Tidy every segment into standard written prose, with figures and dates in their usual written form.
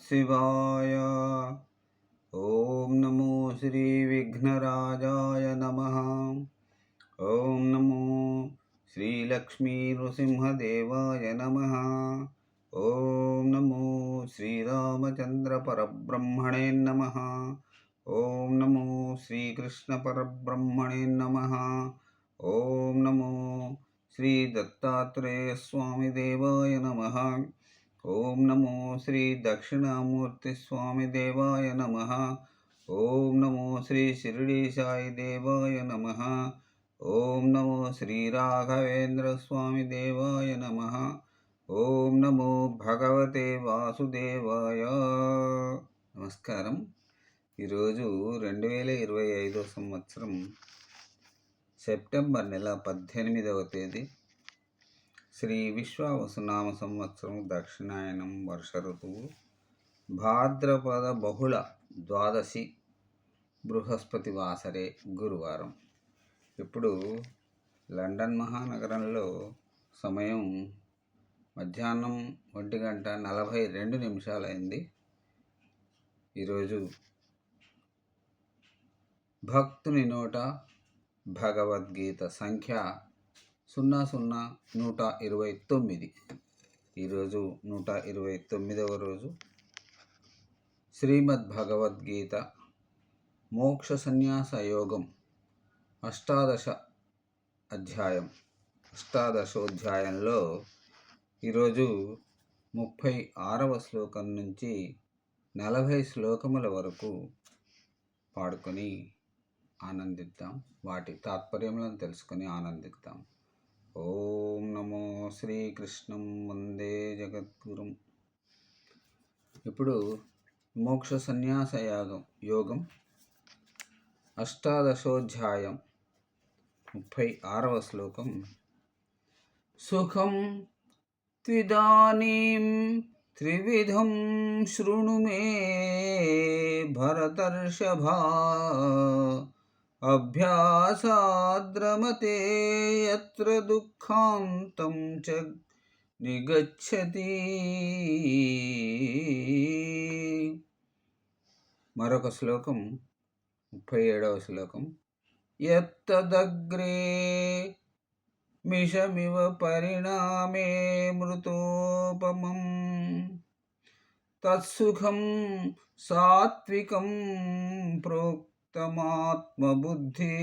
शिवाय। ओम नमो श्री विघ्नराजाय नमः। ओम नमो श्री लक्ष्मी नृसिंहदेवाय नमः। ओम नमो श्रीरामचंद्र परब्रह्मणे नमः। ओम नमो श्रीकृष्ण परब्रह्मणे नमः। ओम नमो श्री दत्तात्रेय स्वामी देवाय नमः। ओम नमो श्री दक्षिणामूर्ति स्वामी देवाय नमः। ओम नमो श्री शिरडी साई देवाय नमः। ओम नमो श्री राघवेंद्र स्वामी देवाय नमः। ओम नमो भगवते वासुदेवाय। నమస్కారం. ఈరోజు 2025 సంవత్సరం సెప్టెంబర్ నెల 18వ తేదీ. శ్రీ విశ్వావసునామ సంవత్సరం, దక్షిణాయనం, వర్ష ఋతువు, భాద్రపద బహుళ ద్వాదశి, బృహస్పతి వాసరే, గురువారం. ఇప్పుడు లండన్ మహానగరంలో సమయం మధ్యాహ్నం 1:42 అయింది. ఈరోజు భక్తుని నోట భగవద్గీత సంఖ్య 00129. ఈరోజు 129వ రోజు. శ్రీమద్ భగవద్గీత మోక్ష సన్యాస యోగం 18వ అధ్యాయంలో ఈరోజు 36వ శ్లోకం నుంచి 40 శ్లోకముల వరకు పాడుకొని ఆనందిద్దాం. వాటి తాత్పర్యములను తెలుసుకొని ఆనందిద్దాం. ఓం నమో శ్రీకృష్ణం వందే జగద్గురుం. ఇప్పుడు మోక్ష సన్యాస యోగం 18వ అధ్యాయం 36వ శ్లోకం. సుఖం త్విదానీం త్రివిధం శృణు మే భరతర్షభా. అభ్యాసాద్రమతే యత్ర దుఃఖాంతం చ నిగచ్చతి. మరొక శ్లోకం 37వ శ్లోకం. యత్తదగ్రే మిషమివ పరిణామే మృతోపమం తత్సుఖం సాత్వికం ప్రోక్తమాత్మబుద్ధి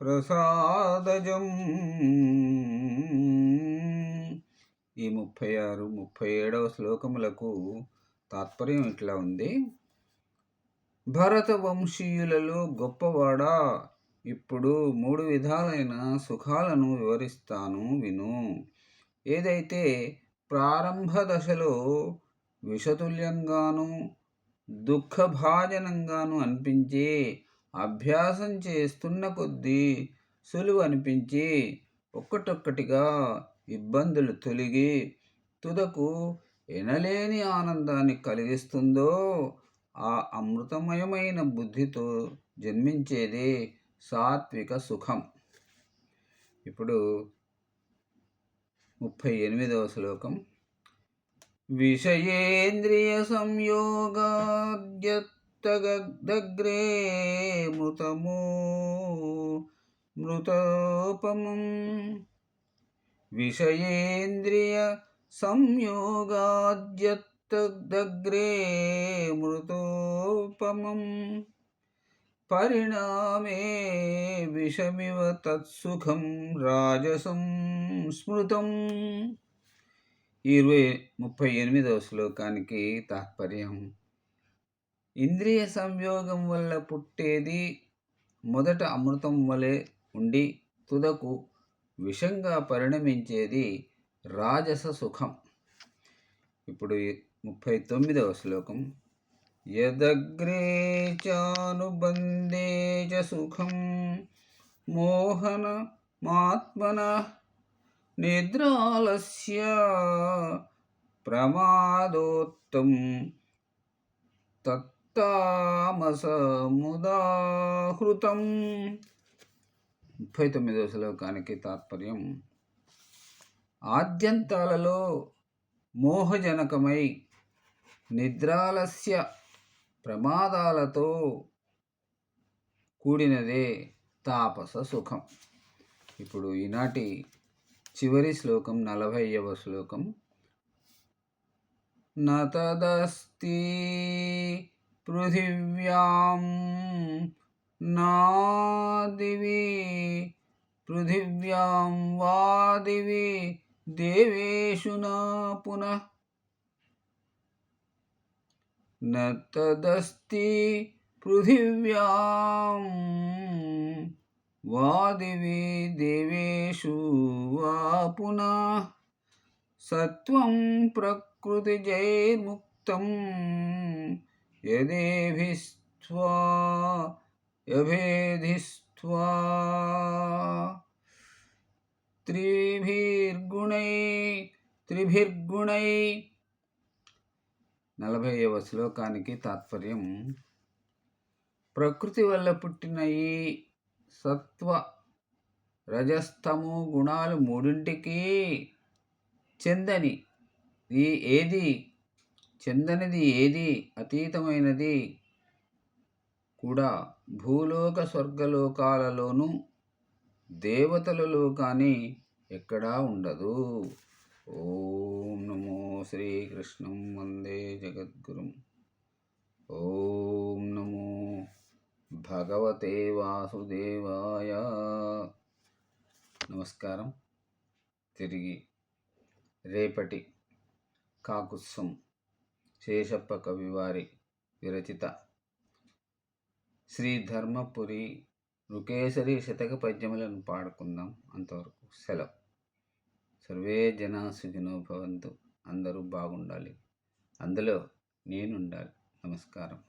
ప్రసాదజం. ఈ 36, 37వ శ్లోకములకు తాత్పర్యం ఇట్లా ఉంది. భరత వంశీయులలో గొప్పవాడా, ఇప్పుడు 3 విధాలైన సుఖాలను వివరిస్తాను విను. ఏదైతే ప్రారంభ దశలో విషతుల్యంగాను దుఃఖభాజనంగాను అనిపించి, అభ్యాసం చేస్తున్న కొద్దీ సులువు అనిపించి, ఒక్కటొక్కటిగా ఇబ్బందులు తొలగి తుదకు ఎనలేని ఆనందాన్ని కలిగిస్తుందో, ఆ అమృతమయమైన బుద్ధితో జన్మించేదే సాత్విక సుఖం. ఇప్పుడు 38వ శ్లోకం. విషయేంద్రియ సంయోగాద్యత్తదగ్రే మృతోపమం. విషయేంద్రియ సంయోగాద్యత్తదగ్రే మృతోపమం పరిణామే విషమివ తత్సుఖం రాజసం స్మృతం. 38వ శ్లోకానికి తాత్పర్యం. ఇంద్రియ సంయోగం వల్ల పుట్టేది మొదట అమృతం వలె ఉండి తుదకు విషంగా పరిణమించేది రాజస సుఖం. ఇప్పుడు 39వ శ్లోకం. యదగ్రే చానుబంధే చ సుఖం మోహనమాత్మనః నిద్రాలస్య ప్రమాదోత్తం తత్తామసముదాహృతం. 39వ శ్లోకానికి తాత్పర్యం. ఆద్యంతాలలో మోహజనకమై నిద్రాలస్య ప్రమాదాలతో కూడినదే తాపస సుఖం. ఇప్పుడు ఈనాటి చివరి శ్లోకం 40వ శ్లోకం. నతదస్తి పృథివ్యాం నాదివి పృథివ్యాం వాదివి దేవేషు నా పునః. నతదస్తి పృథివ్యాం వాదివి దేవేషు వా పునః సత్వం ప్రకృతిజైర్ముక్తం యదేభిస్త్వా యభేధిస్త్వా త్రిభిర్గుణై. 40వ శ్లోకానికి తాత్పర్యం: ప్రకృతి వల్ల పుట్టిన ఈ సత్వ రజస్తమో గుణాలు మూడింటికి చెందనిది ఏది అతీతమైనది కూడా భూలోక స్వర్గలోకాలలోనూ దేవతలలో కానీ ఎక్కడా ఉండదు. ఓం నమో శ్రీకృష్ణం వందే జగద్గురుం. ఓం నమో భగవతే వాసుదేవాయ. నమస్కారం. తిరిగి రేపటి కాకుత్సం శేషప్ప కవివారి విరచిత శ్రీ ధర్మపురి రుకేసరి శతక పద్యములను పాడుకుందాం. అంతవరకు సెలవు. సర్వే జనా సుఖినో భవంతు. అందరూ బాగుండాలి, అందులో నేనుండాలి. నమస్కారం.